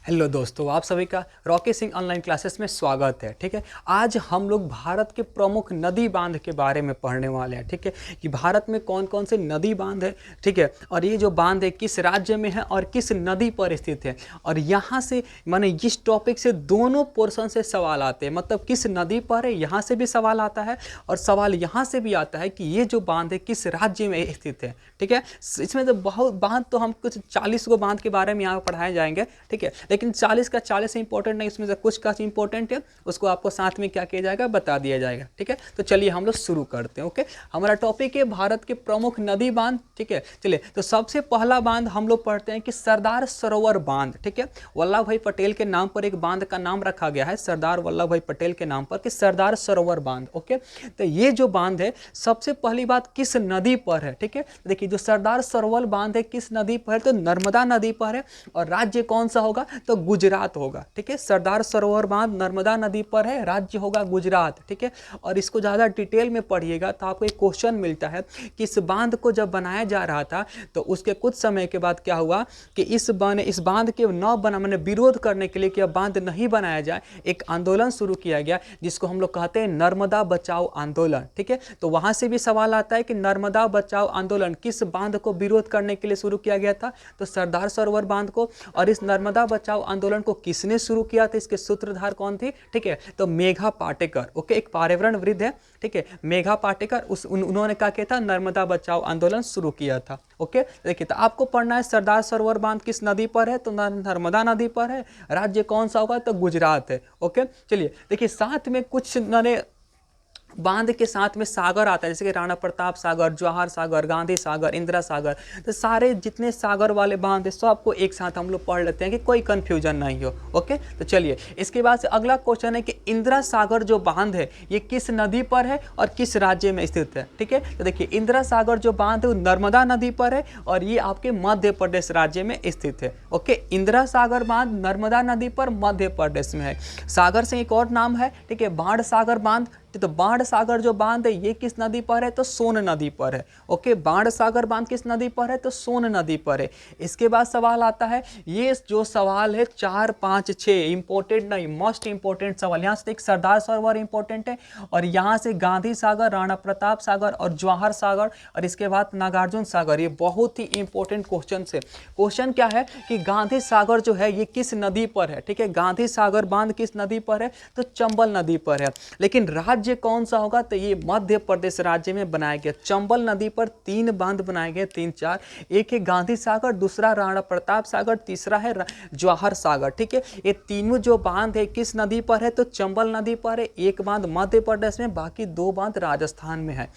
Hello दोस्तों, आप सभी का रॉकी सिंह ऑनलाइन क्लासेस में स्वागत है। ठीक है, आज हम लोग भारत के प्रमुख नदी बांध के बारे में पढ़ने वाले हैं। ठीक है, कि भारत में कौन कौन से नदी बांध है। ठीक है, और ये जो बांध है किस राज्य में है और किस नदी पर स्थित है। और यहाँ से माने इस टॉपिक से दोनों पोर्शन से सवाल आते हैं, मतलब किस नदी पर है यहाँ से भी सवाल आता है और सवाल यहाँ से भी आता है कि ये जो बांध है किस राज्य में स्थित है। ठीक है, इसमें तो बहुत बांध, तो हम कुछ 40 गो बांध के बारे में यहाँ पढ़ाए जाएंगे। ठीक है, लेकिन 40 का 40 इंपॉर्टेंट नहीं, इसमें से कुछ का इंपॉर्टेंट है, उसको आपको साथ में क्या किया जाएगा बता दिया जाएगा। ठीक है, तो चलिए हम लोग शुरू करते हैं। ओके, हमारा टॉपिक है भारत के प्रमुख नदी बांध। ठीक है, चलिए तो सबसे पहला बांध हम लोग पढ़ते हैं कि सरदार सरोवर बांध। ठीक है, वल्लभ भाई पटेल के नाम पर एक बांध का नाम रखा गया है, सरदार वल्लभ भाई पटेल के नाम पर, कि सरदार सरोवर बांध। ओके, तो ये जो बांध है सबसे पहली बात किस नदी पर है। ठीक है, देखिए जो सरदार सरोवर बांध है किस नदी पर है, तो नर्मदा नदी पर है। और राज्य कौन सा होगा, तो गुजरात होगा। ठीक है, सरदार सरोवर बांध नर्मदा नदी पर है, राज्य होगा गुजरात। ठीक है, और इसको ज़्यादा डिटेल में पढ़िएगा तो आपको एक क्वेश्चन मिलता है कि इस बांध को जब बनाया जा रहा था तो उसके कुछ समय के बाद क्या हुआ कि इस बांध के न बना मैंने विरोध करने के लिए कि अब बांध नहीं बनाया जाए, एक आंदोलन शुरू किया गया जिसको हम लोग कहते हैं नर्मदा बचाओ आंदोलन। ठीक है, तो वहां से भी सवाल आता है कि नर्मदा बचाओ आंदोलन किस बांध को विरोध करने के लिए शुरू किया गया था, तो सरदार सरोवर बांध को। और इस नर्मदा बचाओ आंदोलन को किसने शुरू किया था, इसके सूत्रधार कौन थी। ठीक है, तो मेघा पाटेकर। ओके, एक पर्यावरणविद है। ठीक है, मेघा पाटेकर, उन्होंने क्या किया था, नर्मदा बचाओ आंदोलन शुरू किया था। ओके, देखिए तो आपको पढ़ना है सरदार सरोवर बांध किस नदी पर है, तो नर्मदा नदी पर है, राज्य कौन सा होगा, तो गुजरात है। ओके, चलिए देखिए साथ में कुछ बांध के साथ में सागर आता है, जैसे कि राणा प्रताप सागर, जवाहर सागर, गांधी सागर, इंदिरा सागर। तो सारे जितने सागर वाले बांध है सबको एक साथ हम लोग पढ़ लेते हैं कि कोई कंफ्यूजन नहीं हो। ओके, तो चलिए इसके बाद से अगला क्वेश्चन है कि इंदिरा सागर जो बांध है ये किस नदी पर है और किस राज्य में स्थित है। ठीक है, तो देखिए इंदिरा सागर जो बांध है वो नर्मदा नदी पर है और ये आपके मध्य प्रदेश राज्य में स्थित है। ओके, इंदिरा सागर बांध नर्मदा नदी पर मध्य प्रदेश में है। सागर से एक और नाम है, ठीक है, बाढ़ सागर बांध। तो बाढ़ सागर जो बांध है ये किस नदी पर है, तो सोन नदी पर है। ओके, बाढ़ सागर बांध किस नदी पर है, तो सोन नदी पर है। इसके बाद सवाल आता है, ये जो सवाल है 4, 5, 6 इंपॉर्टेंट नहीं, मोस्ट इंपॉर्टेंट सवाल। यहाँ से एक सरदार सरोवर इंपॉर्टेंट है और यहाँ से गांधी सागर, राणा प्रताप सागर और जवाहर सागर और इसके बाद नागार्जुन सागर, ये बहुत ही इंपॉर्टेंट क्वेश्चन है। क्वेश्चन क्या है कि गांधी सागर जो है ये किस नदी पर है। ठीक है, गांधी सागर बांध किस नदी पर है, तो चंबल नदी पर है। लेकिन राज्य कौन सा होगा, तो ये मध्य प्रदेश राज्य में बनाया गया। चंबल नदी पर 3 बांध बनाए गए, 3 4, एक है गांधी सागर, दूसरा राणा प्रताप सागर, तीसरा है जवाहर सागर। ठीक है, ये तीनों जो बांध है किस नदी पर है, तो चंबल नदी पर है। एक बांध मध्य प्रदेश में, बाकी 2 बांध राजस्थान में है।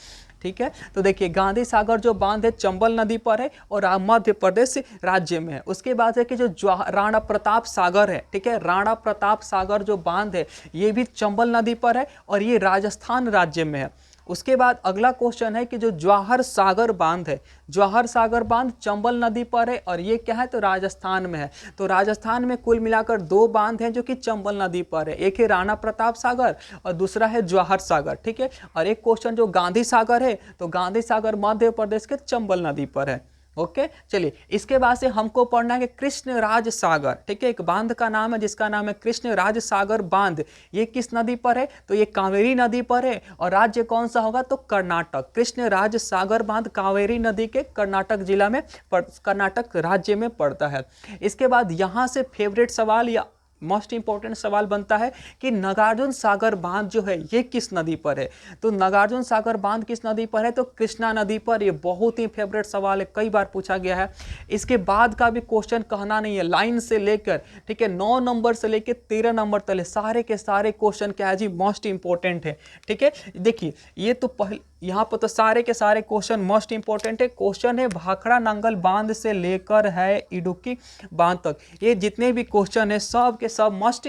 ठीक है, तो देखिए गांधी सागर जो बांध है चंबल नदी पर है और मध्य प्रदेश राज्य में है। उसके बाद है कि जो राणा प्रताप सागर है, ठीक है, राणा प्रताप सागर जो बांध है ये भी चंबल नदी पर है और ये राजस्थान राज्य में है। उसके बाद अगला क्वेश्चन है कि जो जवाहर सागर बांध है, जवाहर सागर बांध चंबल नदी पर है और ये क्या है, तो राजस्थान में है। तो राजस्थान में कुल मिलाकर 2 बांध हैं जो कि चंबल नदी पर है, एक है राणा प्रताप सागर और दूसरा है जवाहर सागर। ठीक है, और एक क्वेश्चन जो गांधी सागर है, तो गांधी सागर मध्य प्रदेश के चंबल नदी पर है। ओके, चलिए इसके बाद से हमको पढ़ना है कि कृष्णराज सागर। ठीक है, एक बांध का नाम है जिसका नाम है कृष्णराज सागर बांध, ये किस नदी पर है, तो ये कावेरी नदी पर है और राज्य कौन सा होगा, तो कर्नाटक। कृष्णराज सागर बांध कावेरी नदी के कर्नाटक जिला में कर्नाटक राज्य में पड़ता है। इसके बाद यहाँ से फेवरेट सवाल या मोस्ट इंपॉर्टेंट सवाल बनता है कि नागार्जुन सागर बांध जो है ये किस नदी पर है, तो नागार्जुन सागर बांध किस नदी पर है, तो कृष्णा नदी पर। ये बहुत ही फेवरेट सवाल है, कई बार पूछा गया है। इसके बाद का भी क्वेश्चन कहना नहीं है, लाइन से लेकर, ठीक है, 9 नंबर से लेकर 13 नंबर तक सारे के सारे क्वेश्चन क्या है जी, मोस्ट इंपॉर्टेंट है। ठीक है, देखिए ये तो पहले यहाँ पर तो सारे के सारे क्वेश्चन मोस्ट इंपॉर्टेंट है। क्वेश्चन है भाखड़ा नांगल बांध से लेकर है इडुक्की बांध तक, ये जितने भी क्वेश्चन है सब के सब मोस्ट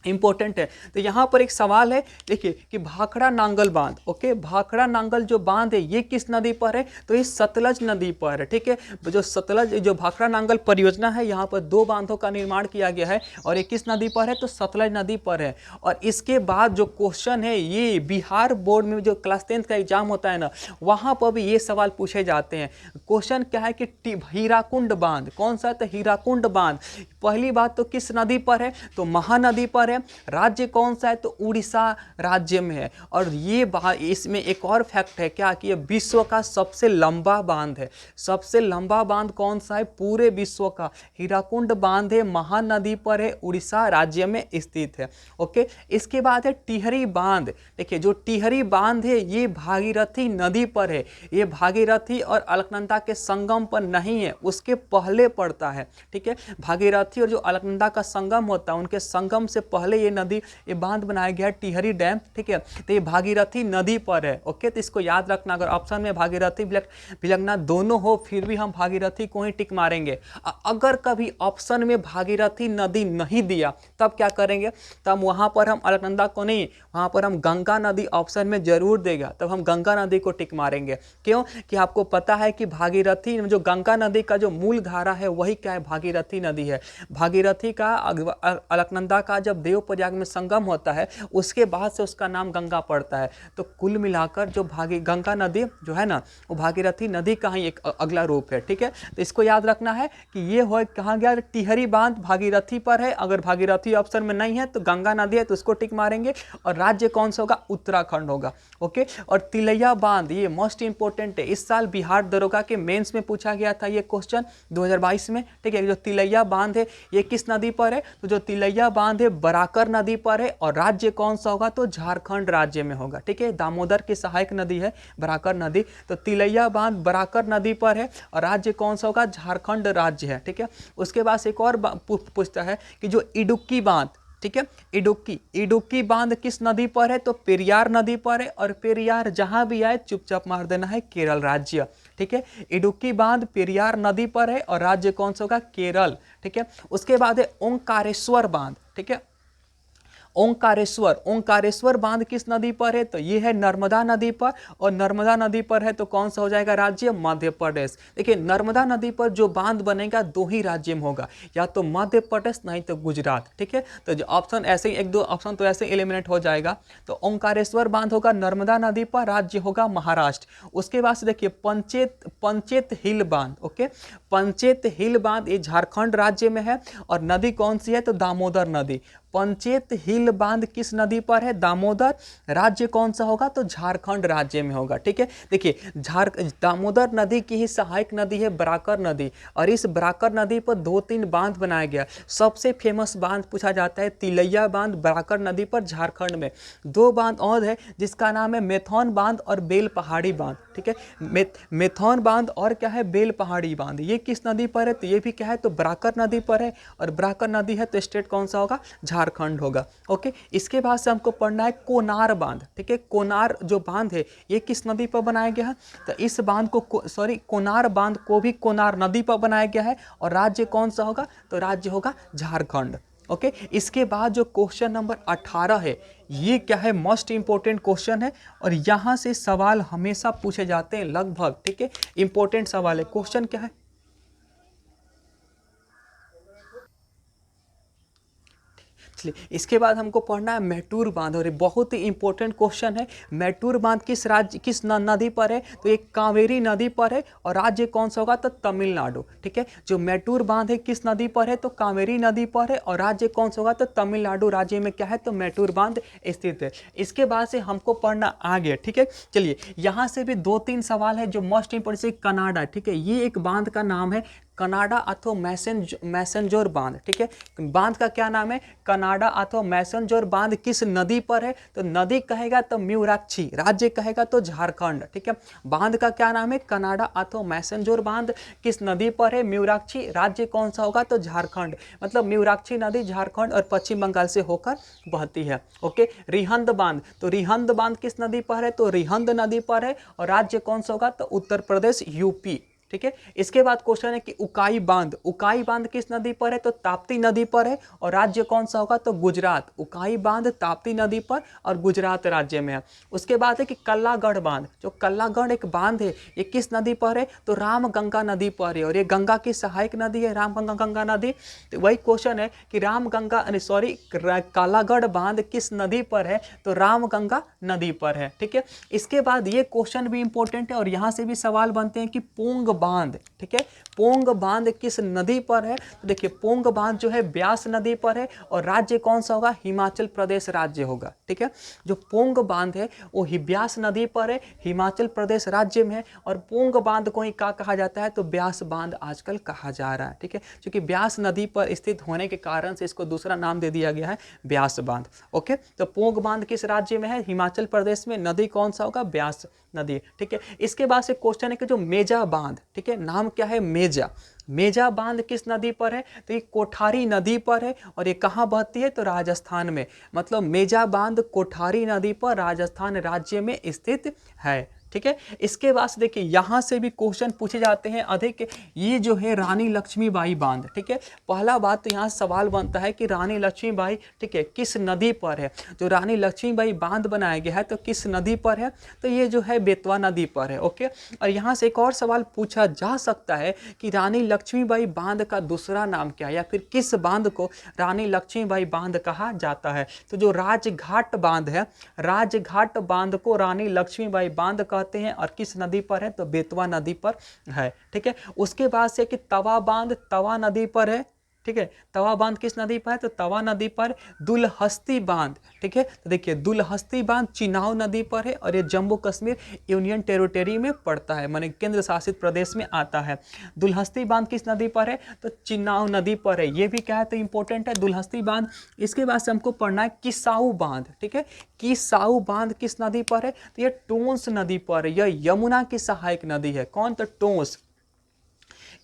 इंपॉर्टेंट है। तो यहाँ पर एक सवाल है, देखिए कि भाखड़ा नांगल बांध। ओके, भाखड़ा नांगल जो बांध है ये किस नदी पर है, तो ये सतलज नदी पर है। ठीक है, जो सतलज जो भाखड़ा नांगल परियोजना है यहाँ पर 2 बांधों का निर्माण किया गया है और ये किस नदी पर है, तो सतलज नदी पर है। और इसके बाद जो क्वेश्चन है ये बिहार बोर्ड में जो क्लास 10 का एग्जाम होता है ना, वहाँ पर भी ये सवाल पूछे जाते हैं। क्वेश्चन क्या है कि हीराकुंड बांध कौन सा है, तो हीराकुंड बांध पहली बात तो किस नदी पर है, तो महानदी पर है। राज्य कौन सा है, तो उड़ीसा राज्य में है। और ये इसमें एक और फैक्ट है क्या, कि ये विश्व का सबसे लंबा बांध है। सबसे लंबा बांध कौन सा है पूरे विश्व का, हीराकुंड बांध है, महानदी पर है, उड़ीसा राज्य में स्थित है। ओके, इसके बाद है टिहरी बांध। देखिए जो टिहरी बांध है ये भागीरथी नदी पर है। ये भागीरथी और अलकनंदा के संगम पर नहीं है, उसके पहले पड़ता है। ठीक है, भागीरथी और जो अलकनंदा का संगम होता है उनके संगम से पहले ये नदी, ये बांध बनाया गया है टिहरी डैम। ठीक है, तो ये भागीरथी नदी पर है। ओके, तो इसको याद रखना, अगर ऑप्शन में भागीरथी भिलंगना दोनों हो फिर भी हम भागीरथी को ही टिक मारेंगे। अगर कभी ऑप्शन में भागीरथी नदी नहीं दिया तब क्या करेंगे, तब वहां पर हम अलकनंदा को नहीं, वहां पर हम गंगा नदी ऑप्शन में जरूर देगा, तब हम गंगा नदी को टिक मारेंगे। क्यों, कि आपको पता है कि भागीरथी जो गंगा नदी का जो मूल धारा है वही क्या है, भागीरथी नदी है। भागीरथी का अलकनंदा का जब देवप्रयाग में संगम होता है उसके बाद से उसका नाम गंगा पड़ता है। तो कुल मिलाकर जो गंगा नदी जो है ना वो भागीरथी नदी का ही एक अगला रूप है। ठीक है, तो इसको याद रखना है कि ये हो कहाँ गया, टिहरी बांध भागीरथी पर है। अगर भागीरथी ऑप्शन में नहीं है तो गंगा नदी है तो उसको टिक मारेंगे। और राज्य कौन सा होगा, उत्तराखंड होगा। ओके, और तिलैया बांध ये मोस्ट इंपोर्टेंट है। इस साल बिहार दरोगा के मेंस में पूछा गया था ये क्वेश्चन 2022 में। ठीक है, जो तिलैया बांध है ये किस नदी पर है, तो जो तिलैया बांध है बराकर नदी पर है। और राज्य कौन सा होगा, तो झारखंड राज्य में होगा। ठीक है, दामोदर की सहायक नदी है बराकर नदी, तो तिलैया बांध बराकर नदी पर है और राज्य कौन सा होगा, झारखंड राज्य है। ठीक है, उसके बाद एक और पूछता है कि जो इडुक्की बांध, ठीक है, इडुक्की बांध किस नदी पर है, तो पेरियार नदी पर है। और पेरियार जहां भी आए चुपचाप मार देना है केरल राज्य। ठीक है, इडुक्की बांध पेरियार नदी पर है और राज्य कौन सा होगा, केरल। ठीक है, उसके बाद है ओंकारेश्वर बांध। ठीक है, ओंकारेश्वर बांध किस नदी पर है, तो ये है नर्मदा नदी पर। और नर्मदा नदी पर है तो कौन सा हो जाएगा राज्य, मध्य प्रदेश। देखिए नर्मदा नदी पर जो बांध बनेगा दो ही राज्य में होगा, या तो मध्य प्रदेश नहीं तो गुजरात। ठीक है, तो जो ऑप्शन ऐसे ही एक दो ऑप्शन तो ऐसे एलिमिनेट हो जाएगा। तो ओंकारेश्वर बांध होगा नर्मदा नदी पर, राज्य होगा महाराष्ट्र। उसके बाद से देखिए पंचेत हिल बांध। ओके, पंचेत हिल बांध ये झारखंड राज्य में है और नदी कौन सी है, तो दामोदर नदी। पंचेत हिल बांध किस नदी पर है, दामोदर। राज्य कौन सा होगा, तो झारखंड राज्य में होगा। ठीक है, देखिए दामोदर नदी की ही सहायक नदी है बराकर नदी। और इस बराकर नदी पर 2-3 बांध बनाया गया। सबसे फेमस बांध पूछा जाता है तिलैया बांध बराकर नदी पर झारखंड में। 2 बांध और है जिसका नाम है मेथौन बांध और बेल पहाड़ी बांध। ठीक है, मेथौन बांध और क्या है, बेल पहाड़ी बांध। ये किस नदी पर है, तो ये भी क्या है, तो बराकर नदी पर है। और बराकर नदी है तो स्टेट कौन सा होगा, झारखंड होगा। ओके, इसके बाद से हमको पढ़ना है कोनार बांध। ठीक है, कोनार जो बांध है ये किस नदी पर बनाया गया है, तो इस बांध को कोनार बांध को भी कोनार नदी पर बनाया गया है। और राज्य कौन सा होगा, तो राज्य होगा झारखंड। ओके, इसके बाद जो क्वेश्चन नंबर 18 है ये क्या है, मोस्ट इंपोर्टेंट क्वेश्चन है। और यहाँ से सवाल हमेशा पूछे जाते हैं लगभग। ठीक है, इंपॉर्टेंट सवाल है। क्वेश्चन क्या है, इसके बाद हमको पढ़ना है मैटूर बांध। और ये बहुत ही इंपॉर्टेंट क्वेश्चन है। मैटूर बांध किस राज्य किस नदी पर है, तो ये कावेरी नदी पर है। और राज्य कौन सा होगा, तो तमिलनाडु। ठीक है, जो मैटूर बांध है किस नदी पर है, तो कावेरी नदी पर है। और राज्य कौन सा होगा, तो तमिलनाडु राज्य में क्या है, तो मैटूर बांध स्थित है। इसके बाद से हमको पढ़ना आगे। ठीक है, चलिए यहाँ से भी 2-3 सवाल है जो मोस्ट इंपोर्टेंट से कनाडा। ठीक है, ये एक बांध का नाम है कनाडा अथवा मैसेंजोर बांध। ठीक है, बांध का क्या नाम है, कनाडा अथवा मैसेंजोर बांध किस नदी पर है, तो नदी कहेगा तो म्यूराक्षी, राज्य कहेगा तो झारखंड। ठीक है, बांध का क्या नाम है, कनाडा अथवा मैसेंजोर बांध किस नदी पर है, म्यूराक्षी, राज्य कौन सा होगा, तो झारखंड। मतलब म्यूराक्षी नदी झारखंड और पश्चिम बंगाल से होकर बहती है। ओके, रिहंद बांध, तो रिहंद बांध किस नदी पर है, तो रिहंद नदी पर है। और राज्य कौन सा होगा, तो उत्तर प्रदेश यूपी। ठीक है, इसके बाद क्वेश्चन है कि उकाई बांध किस नदी पर है, तो ताप्ती नदी पर है। और राज्य कौन सा होगा, तो गुजरात। उकाई बांध ताप्ती नदी पर और गुजरात राज्य में है। उसके बाद है कि कल्लागढ़ बांध, जो कल्लागढ़ एक बांध है ये किस नदी पर है, तो रामगंगा नदी पर है। और ये गंगा की सहायक नदी है रामगंगा नदी। तो वही क्वेश्चन है कि कालागढ़ बांध किस नदी पर है, तो रामगंगा नदी पर है। ठीक है, इसके बाद ये क्वेश्चन भी इंपॉर्टेंट है और यहाँ से भी सवाल बनते हैं कि पोंग बांध, ठीक है, पोंग बांध किस नदी पर है? तो देखिए पोंग बांध जो है ब्यास नदी पर है और राज्य कौन सा होगा? हिमाचल प्रदेश राज्य होगा, ठीक है। जो पोंग बांध है वो ब्यास नदी पर है, हिमाचल प्रदेश राज्य में है और पोंग बांध को ही क्या कहा जाता है? तो ब्यास बांध आजकल कहा जा रहा है, ठीक है, क्योंकि ब्यास नदी पर स्थित होने के कारण से इसको दूसरा नाम दे दिया गया है ब्यास बांध। ओके, तो पोंग बांध किस राज्य में है? हिमाचल प्रदेश में। नदी कौन सा होगा? ब्यास नदी, ठीक है। इसके बाद से क्वेश्चन है कि जो मेजा बांध, ठीक है, नाम क्या है? मेजा। मेजा बांध किस नदी पर है? तो ये कोठारी नदी पर है और ये कहाँ बहती है? तो राजस्थान में। मतलब मेजा बांध कोठारी नदी पर राजस्थान राज्य में स्थित है, ठीक है। इसके बाद देखिए यहाँ से भी क्वेश्चन पूछे जाते हैं अधिक। ये जो है रानी लक्ष्मीबाई बांध, ठीक है। पहला बात तो यहाँ सवाल बनता है कि रानी लक्ष्मीबाई, ठीक है, किस नदी पर है? जो रानी लक्ष्मीबाई बांध बनाया गया है तो किस नदी पर है? तो ये जो है बेतवा नदी पर है। ओके, और यहाँ से एक और सवाल पूछा जा सकता है कि रानी लक्ष्मीबाई बांध का दूसरा नाम क्या है, या फिर किस बांध को रानी लक्ष्मीबाई बांध कहा जाता है? तो जो राजघाट बांध है, राजघाट बांध को रानी लक्ष्मीबाई बांध कहते हैं और किस नदी पर है? तो बेतवा नदी पर है, ठीक है। उसके बाद से कि तवा बांध तवा नदी पर है, ठीक है। तवा बांध किस नदी पर है? तो तवा नदी पर। दुलहस्ती बांध, ठीक है, तो देखिए दुलहस्ती बांध चिनाव नदी पर है और ये जम्मू कश्मीर यूनियन टेरिटरी में पड़ता है, माने केंद्र शासित प्रदेश में आता है। दुलहस्ती बांध किस नदी पर है? तो चिनाव नदी पर है। ये भी क्या है? तो इंपॉर्टेंट है दुलहस्ती बांध। इसके बाद से हमको पढ़ना है किसाऊ बांध, ठीक है। किसाऊ बांध किस नदी पर है? तो ये टोंस नदी पर है। यह यमुना की सहायक नदी है। कौन? तो टोंस।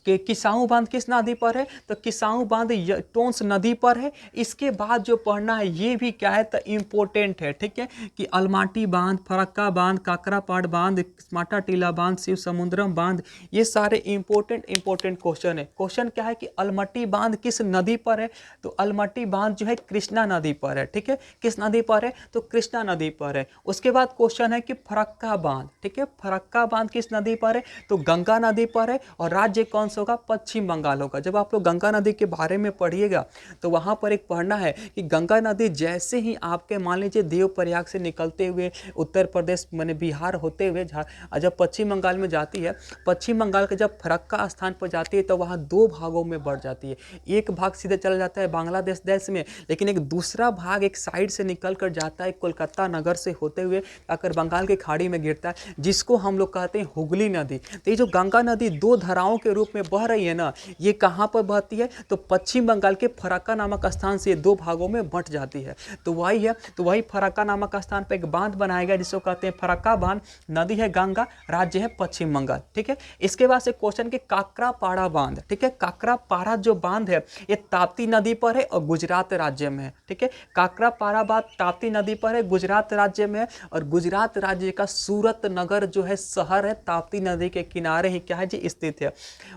कि किसाऊ बांध किस नदी पर है? तो किसाऊ बांध टोंस नदी पर है। इसके बाद जो पढ़ना है ये भी क्या है? तो इम्पोर्टेंट है, ठीक है, कि अलमाटी बांध, फरक्का बांध, काकरापाड़ बांध, स्मार्टा टीला बांध, शिव समुद्रम बांध, ये सारे इंपॉर्टेंट क्वेश्चन है। क्वेश्चन क्या है कि अलमटी बांध किस नदी पर है? तो अलमटी बांध जो है कृष्णा नदी पर है, ठीक है। किस नदी पर है? तो कृष्णा नदी पर है। उसके बाद क्वेश्चन है कि फरक्का बांध, ठीक है, फरक्का बांध किस नदी पर है? तो गंगा नदी पर है और राज्य कौन होगा? पश्चिम बंगाल होगा। जब आप लोग गंगा नदी के बारे में पढ़िएगा तो वहां पर एक पढ़ना है कि गंगा नदी जैसे ही आपके मान लीजिए देवप्रयाग से निकलते हुए उत्तर प्रदेश माने बिहार होते हुए जब पश्चिम बंगाल में जाती है, पश्चिम बंगाल के जब फरक्का स्थान पर जाती है तो वहां दो भागों में बढ़ जाती है। एक भाग सीधे चला जाता है बांग्लादेश देश में, लेकिन एक दूसरा भाग एक साइड से निकल कर जाता है कोलकाता नगर से होते हुए आकर बंगाल की खाड़ी में गिरता है, जिसको हम लोग कहते हैं हुगली नदी। तो ये जो गंगा नदी दो धाराओं के रूप में बह रही है ना, ये कहाँ पर बहती है? तो पश्चिम बंगाल के फरक्का नामक स्थान से दो भागों में बंट जाती है। तो वही है, तो वही फरक्का नामक स्थान पर एक बांध बनाया गया जिसको कहते हैं फरक्का बांध। नदी है गंगा, राज्य है पश्चिम बंगाल, ठीक है। इसके बाद से क्वेश्चन के काकरापाड़ा बांध, ठीक है, काकरापाड़ा जो बांध है ये ताप्ती नदी पर है और गुजरात राज्य में है, ठीक है। काकरापाड़ा बांध ताप्ती नदी पर है, गुजरात राज्य में है और गुजरात राज्य का सूरत नगर जो है शहर है ताप्ती नदी के किनारे ही क्या है जी स्थित है।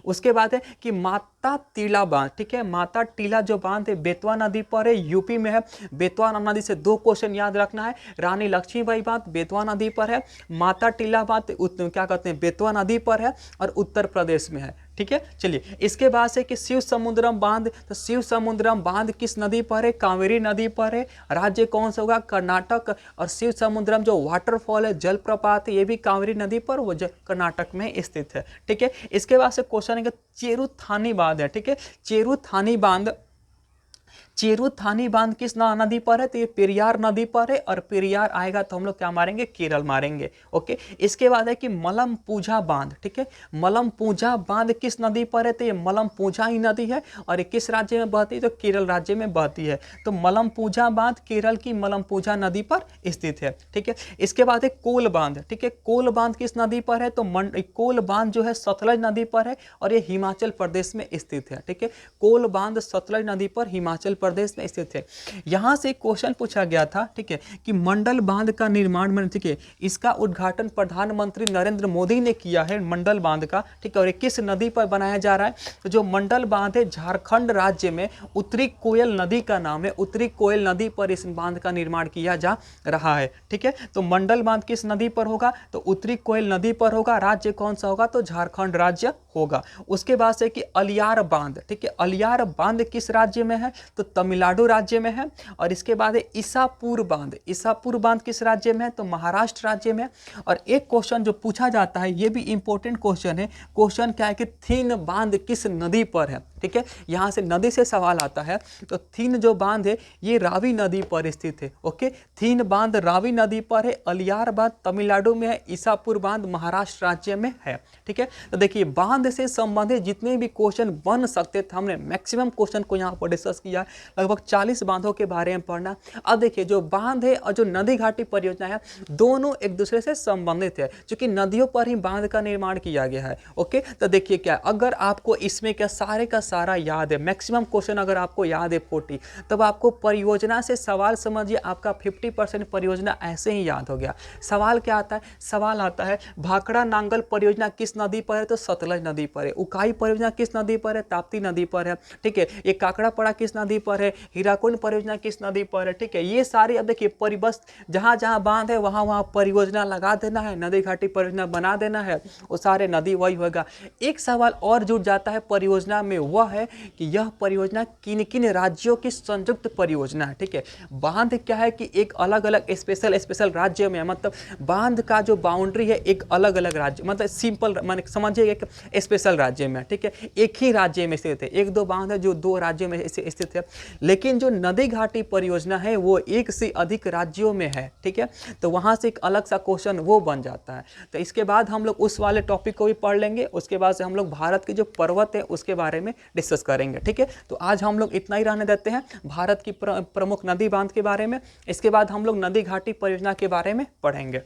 उसके बाद है कि माता टीला बांध, ठीक है, माता टीला जो बांध है बेतवा नदी पर है, यूपी में है। बेतवा नदी से दो क्वेश्चन याद रखना है। रानी लक्ष्मीबाई बांध बेतवा नदी पर है, माता टीला बांध क्या कहते हैं बेतवा नदी पर है और उत्तर प्रदेश में है, ठीक है। चलिए इसके बाद से कि शिव समुद्रम बांध, तो शिव समुद्रम बांध किस नदी पर है? कावेरी नदी पर है। राज्य कौन सा होगा? कर्नाटक। और शिव समुद्रम जो वाटरफॉल है जलप्रपात है ये भी कावेरी नदी पर वो कर्नाटक में स्थित है, ठीक है। इसके बाद से क्वेश्चन है कि चेरुथानी बांध है, ठीक है, चेरुथानी बांध, चेरुथानी बांध किस नदी पर है? तो ये पेरियार नदी पर है और पेरियार आएगा तो हम लोग क्या मारेंगे? केरल मारेंगे, ओके। इसके बाद है कि मलमपूजा बांध, ठीक है, मलमपूजा बांध किस नदी पर है? तो ये मलमपूजा ही नदी है और ये किस राज्य में बहती है? तो केरल राज्य में बहती है। तो मलमपूजा बांध केरल की मलमपूजा नदी पर स्थित है, ठीक है। इसके बाद है कोल बांध, ठीक है, कोल बांध किस नदी पर है? तो कोल बांध जो है सतलज नदी पर है और ये हिमाचल प्रदेश में स्थित है, ठीक है। कोल बांध सतलज नदी पर हिमाचल प्रदेश में स्थित है। यहां से क्वेश्चन पूछा गया था, ठीक है, कि मंडल बांध का निर्माण, ठीक है, इसका उद्घाटन प्रधानमंत्री नरेंद्र मोदी ने किया है मंडल बांध का, ठीक है, और ये किस नदी पर बनाया जा रहा है? तो जो मंडल बांध है झारखंड राज्य में उत्तरी कोयल नदी का नाम है, उत्तरी कोयल नदी पर इस बांध का निर्माण किया जा रहा है, ठीक है। तो मंडल बांध किस नदी पर होगा? तो उत्तरी कोयल नदी पर होगा। राज्य कौन सा होगा? तो झारखंड राज्य होगा। उसके बाद से कि अलियार बांध, ठीक है, अलियार बांध किस राज्य में है? तो तमिलनाडु राज्य में है। और इसके बाद है ईसापुर बांध। ईसापुर बांध किस राज्य में है? तो महाराष्ट्र राज्य में। और एक क्वेश्चन जो पूछा जाता है, ये भी इंपॉर्टेंट क्वेश्चन है। क्वेश्चन क्या है कि थीन बांध किस नदी पर है? ठीक है, यहाँ से नदी से सवाल आता है। तो थीन जो बांध है ये रावी नदी पर स्थित है। ओके, थीन बांध रावी नदी पर है। अलियार बांध तमिलनाडु में है। ईसापुर बांध महाराष्ट्र राज्य में है। ठीक है, तो देखिए बांध से संबंधित जितने भी क्वेश्चन बन सकते थे, हमने मैक्सिमम क्वेश्चन को यहाँ पर डिस्कस किया। लगभग 40 बांधों के बारे में पढ़ना। अब देखिए जो बांध है और जो नदी घाटी परियोजना है, दोनों एक दूसरे से संबंधित है, क्योंकि नदियों पर ही बांध का निर्माण किया गया है। ओके, तो देखिए क्या, अगर आपको इसमें क्या सारे का सारा याद है, मैक्सिमम क्वेश्चन अगर आपको याद है 40, तब आपको परियोजना से सवाल समझिए आपका 50% परियोजना ऐसे ही याद हो गया। सवाल क्या आता है? सवाल आता है भाखड़ा नांगल परियोजना किस नदी पर है? तो सतलज नदी पर है। उकाई परियोजना किस नदी पर है? ताप्ती नदी पर है। ठीक है, ये काकड़ा पड़ा किस नदी पर है? हीराकुंड परियोजना किस नदी पर है? ठीक है, ये सारी अब देखिए बस जहां जहां बांध है वहां वहां परियोजना लगा देना है, नदी घाटी परियोजना बना देना है, वो सारे नदी वही होगा। एक सवाल और जुड़ जाता है परियोजना में, वह है कि यह परियोजना किन किन राज्यों की संयुक्त परियोजना है। ठीक है, बांध क्या है कि एक अलग अलग स्पेशल राज्य में, मतलब बांध का जो बाउंड्री है एक अलग अलग राज्य, मतलब सिंपल मान समझिए एक स्पेशल राज्य में। ठीक है, एक ही राज्य में स्थित है। एक दो बांध है जो 2 राज्यों में स्थित है, लेकिन जो नदी घाटी परियोजना है वो 1 से अधिक राज्यों में है। ठीक है, तो वहां से एक अलग सा क्वेश्चन वो बन जाता है। तो इसके बाद हम लोग उस वाले टॉपिक को भी पढ़ लेंगे। उसके बाद से हम लोग भारत के जो पर्वत है उसके बारे में डिस्कस करेंगे। ठीक है, तो आज हम लोग इतना ही रहने देते हैं भारत की प्रमुख नदी बांध के बारे में। इसके बाद हम लोग नदी घाटी परियोजना के बारे में पढ़ेंगे।